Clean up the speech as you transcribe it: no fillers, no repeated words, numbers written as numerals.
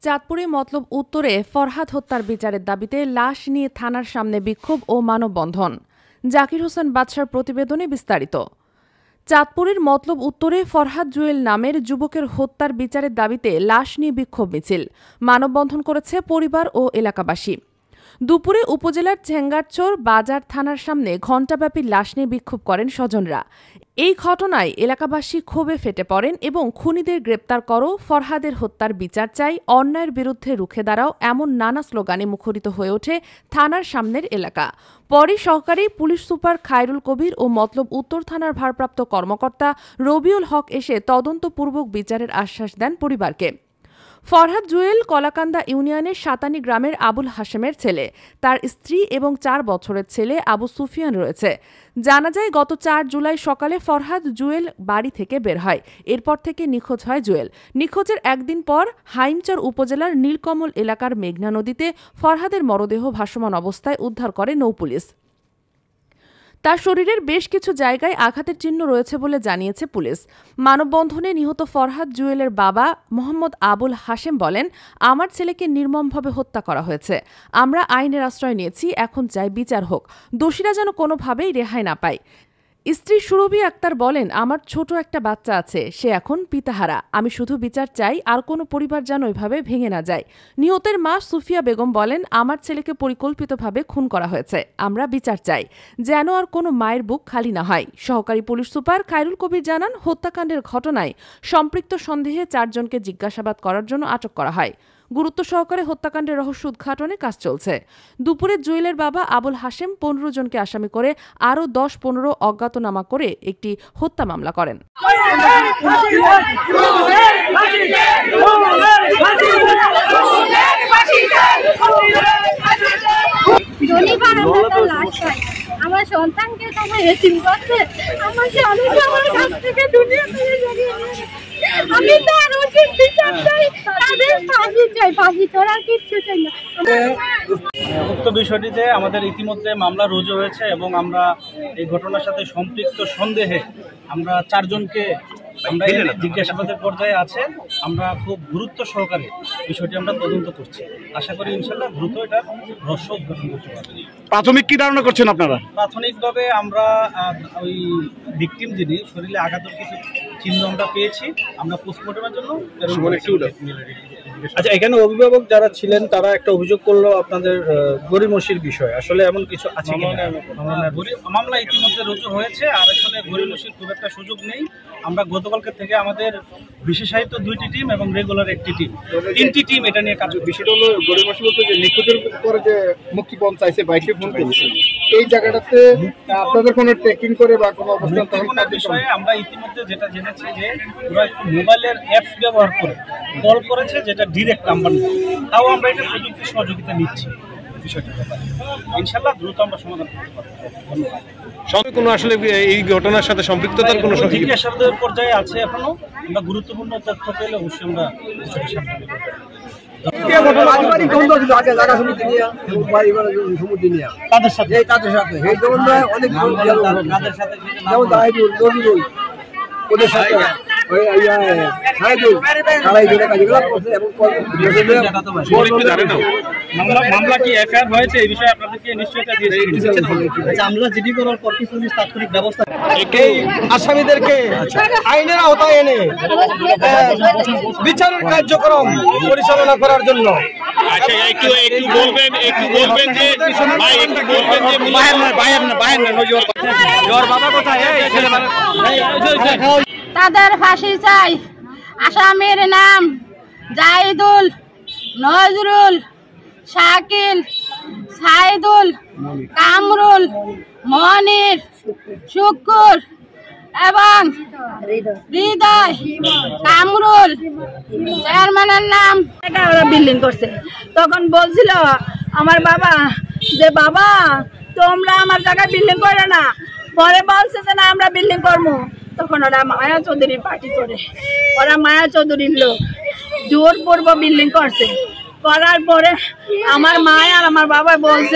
চাঁদপুরে মতলব উত্তরে ফরহাদ হত্যার বিচারের দাবিতে লাশ নিয়ে থানার সামনে বিক্ষোভ ও মানববন্ধন। জাকির হোসেন বাদশার প্রতিবেদনে বিস্তারিত। চাঁদপুরের মতলব উত্তরে ফরহাদ জুয়েল নামের যুবকের হত্যার বিচারের দাবিতে লাশ নিয়ে বিক্ষোভ মিছিল, মানববন্ধন করেছে পরিবার ও এলাকাবাসী। দুপুরে উপজেলার চেঙ্গারচর বাজার থানার সামনে ঘণ্টাব্যাপী লাশ নিয়ে বিক্ষোভ করেন স্বজনরা। এই ঘটনায় এলাকাবাসী ক্ষোভে ফেটে পড়েন এবং খুনিদের গ্রেপ্তার করো, ফরহাদের হত্যার বিচার চাই, অন্যায়ের বিরুদ্ধে রুখে দাঁড়াও এমন নানা স্লোগানে মুখরিত হয়ে ওঠে থানার সামনের এলাকা। পরে সহকারী পুলিশ সুপার খায়রুল কবির ও মতলব উত্তর থানার ভারপ্রাপ্ত কর্মকর্তা রবিউল হক এসে তদন্তপূর্বক বিচারের আশ্বাস দেন পরিবারকে। ফরহাদ জুয়েল কলাকান্দা ইউনিয়নের সাতানি গ্রামের আবুল হাশেমের ছেলে। তার স্ত্রী এবং 4 বছরের ছেলে আবু সুফিয়ান রয়েছে। জানা যায় গত 4 জুলাই সকালে ফরহাদ জুয়েল বাড়ি থেকে বের হয়। এরপর থেকে নিখোঁজ হয় জুয়েল। নিখোঁজের একদিন পর হাইমচর উপজেলার নীলকমল এলাকার মেঘনা নদীতে ফরহাদের মরদেহ ভাসমান অবস্থায় উদ্ধার করে নৌপুলিশ। তার শরীরের বেশ কিছু জায়গায় আঘাতের চিহ্ন রয়েছে বলে জানিয়েছে পুলিশ। মানববন্ধনে নিহত ফরহাদ জুয়েলের বাবা মোহাম্মদ আবুল হাশেম বলেন, আমার ছেলেকে নির্মমভাবে হত্যা করা হয়েছে। আমরা আইনের আশ্রয় নিয়েছি, এখন চাই বিচার হোক, দোষীরা যেন কোনোভাবেই রেহাই না পায়। স্ত্রী সুরভি আক্তার বলেন, আমার ছোট একটা বাচ্চা আছে, সে এখন পিতাহারা। আমি শুধু বিচার চাই, আর কোনো পরিবার যেন এভাবে ভেঙে না যায়। নিহতের মা সুফিয়া বেগম বলেন, আমার ছেলেকে পরিকল্পিতভাবে খুন করা হয়েছে, আমরা বিচার চাই, যেন আর কোনো মায়ের বুক খালি না হয়। সহকারী পুলিশ সুপার খায়রুল কবির জানান, হত্যাকাণ্ডের ঘটনায় সম্পৃক্ত সন্দেহে 4 জনকে জিজ্ঞাসাবাদ করার জন্য আটক করা হয়। গুরুত্ব সহকারে হত্যাকাণ্ডের রহস্য উদ্ঘাটনে কাজ চলছে। দুপুরে জুয়েলের বাবা আবুল হাশেম 15 জনকে আসামি করে আরও 10-15 অজ্ঞাতনামা করে একটি হত্যা মামলা করেন। আমার সন্তানকে আমার স্বামীকে আমার কাছ থেকে দুনিয়া থেকে জড়িয়ে আমি তার উচিত বিচার চাই, তাদের ফাঁসি চাই, ফাঁসি ছাড়া কিচ্ছু চাই না। উক্ত বিষয়টিতে আমাদের ইতিমধ্যে মামলা রুজু হয়েছে এবং আমরা এই ঘটনার সাথে সম্পৃক্ত সন্দেহে আমরা 4 জনকে আমরা জিজ্ঞাসাবাদের পর্যায়ে আছে। আমরা খুব গুরুত্ব সহকারে বিষয়টি আমরা তদন্ত করছি। আশা করি ইনশাল্লাহ দ্রুত এটা রহস্য উদ্ঘাটন করতে পারবো। প্রাথমিক কি ধারণা করছেন আপনারা? প্রাথমিকভাবে আমরা ওই ভিকটিম যিনি শরীরে আঘাতের কিছু চিহ্ন আমরা পেয়েছি, আমরা পোস্টমর্টমের জন্য। আচ্ছা, এখানে অভিভাবক যারা ছিলেন তারা একটা অভিযোগ করলো আপনাদের গরিমসির বিষয়, আসলে এমন কিছু আছে? মামলা ইতিমধ্যে রুজু হয়েছে, আর আসলে গরিমসির খুব একটা সুযোগ নেই। আমরা গতকালকে থেকে আমাদের বিশেষায়িত 2টি টিম এবং রেগুলার 1টি টিম, 3টি টিম এটা নিয়ে কাজ করছে। বিষয়টা হলো গরিমসি বলতে যে নিখোঁজের পরে যে মুক্তিপণ চাইছে, বাইকে ফোন করেছে, এই জায়গাটাতে আপনাদের কোনো ট্রেকিং করে বা কোনো অবস্থান বিষয়ে আমরা ইতিমধ্যে যেটা জেনেছি যে ওরা মোবাইলের অ্যাপস ব্যবহার করে কল করেছে, যেটা ডিরেক্ট নাম্বার নেই। তাও আমরা এটা প্রযুক্তির সহযোগিতা নিচ্ছি বিষয়টার ব্যাপারে। ইনশাল্লাহ দ্রুত আমরা সমাধান করতে পারবো। ধন্যবাদ। কোনো আসলে এই ঘটনার সাথে সম্পৃক্ততার কোনো জিজ্ঞাসাবাদের পর্যায়ে আছে এখনো। আমরা গুরুত্বপূর্ণ তথ্য পেলে অবশ্যই আমরা বিষয়টা সামনে দেব। মামলা কি এফআইআর হয়েছে এই বিষয়ে আপনাদেরকে নিশ্চয়তা দিয়েছি। মামলা জিডি করার পর কি পুলিশ তাৎক্ষণিক ব্যবস্থা এই আসামিদেরকে আইনের আওতায় এনে বিচারের কার্যক্রম পরিচালনা করার জন্য। আচ্ছা, একটু বলবেন যে ভাই একটু বলবেন যে বাবা কোথায়? তাদের ফাঁসি চাই। আসামির নাম জাহিদুল, নজরুল, শাকিল, সাইদুল, কামরুল, মনির, শুকুর এবং হৃদয়। কামরুল চেয়ারম্যানের নাম। ওরা বিল্ডিং করছে, তখন বলছিল আমার বাবা যে বাবা তোমরা আমার জায়গায় বিল্ডিং করে না। পরে বলছে যে না আমরা বিল্ডিং করবো। তখন ওরা মায়া চৌধুরীর পার্টি করে, ওরা মায়া চৌধুরীর লোক জোরপূর্বক বিল্ডিং করছে। করার পরে আমার মা আর আমার বাবা বলছে